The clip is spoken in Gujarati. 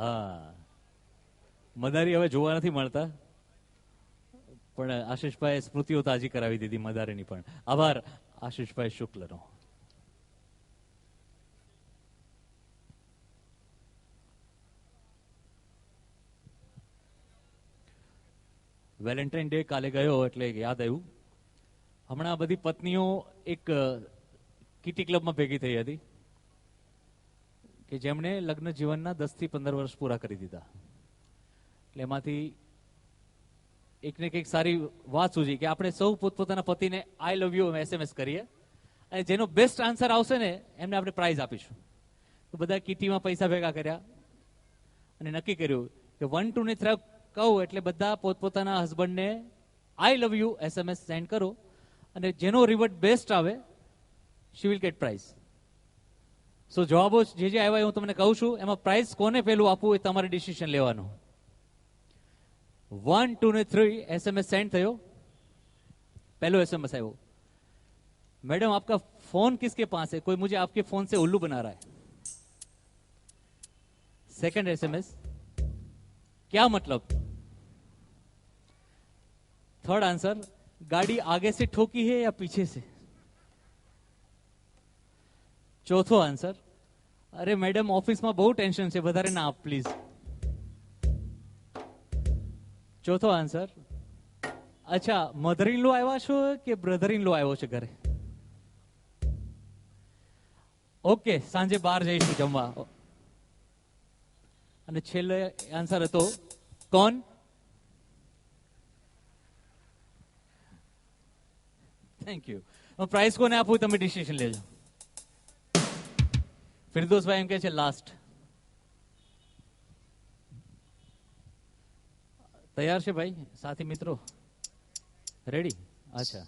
હા, મદારી હવે જોવા નથી મળતા, પણ આશીષભાઈ સ્મૃતિઓ તાજી કરાવી દીધી મદારીની પણ. આભાર આશીષભાઈ શુક્લનો. વેલેન્ટાઇન ડે કાલે ગયો એટલે યાદ આવ્યું, હમણાં બધી પત્નીઓ એક કિટી ક્લબમાં ભેગી થઈ હતી કે જેમણે લગ્ન જીવનના 10 થી 15 વર્ષ પૂરા કરી દીધા. એટલે એમાંથી એકને કંઈક સારી વાત સૂજી કે આપણે સૌ પોતપોતાના પતિને આઈ લવ યુ SMS કરીએ, અને જેનો બેસ્ટ આન્સર આવશે ને એમને આપણે પ્રાઇઝ આપીશું. તો બધા કિટીમાં પૈસા ભેગા કર્યા અને નક્કી કર્યું કે 1, 2 ને 3 કહું એટલે બધા પોતપોતાના હસબન્ડને આઈ લવ યુ SMS સેન્ડ કરો, અને જેનો રિવર્ટ બેસ્ટ આવે શી વિલ ગેટ પ્રાઇઝ. સો જવાબો જે આવ્યા હું તમને કહું છું, એમાં પ્રાઇઝ કોને પહેલું આપવું એ તમારે ડિસિઝન લેવાનું. 1, 2 ને 3 SMS सेंड થયો. पहलो SMS आया, मैडम आपका फोन किसके पास है, कोई मुझे आपके फोन से उल्लू बना रहा है. सेकंड SMS, क्या मतलब. थर्ड आंसर, गाड़ी आगे से ठोकी है या पीछे से. चौथो आंसर, अरे मैडम ऑफिस में बहुत टेंशन से, વધારે ના આપ પ્લીઝ. ચોથો આન્સર, અચ્છા મધર ઇન લો આવ્યા છો કે બ્રધર ઇન લો આવ્યો છે ઘરે. ઓકે, સાંજે બહાર જઈશું જમવા. અને છેલ્લે આન્સર હતો કોણ. Thank you. પ્રાઇઝ કોને આપવું તમે ડિસિઝન લેજો. ફિરદોસભાઈ એમ કહે છે લાસ્ટ. તૈયાર છે ભાઈ, સાથી મિત્રો રેડી? અચ્છા.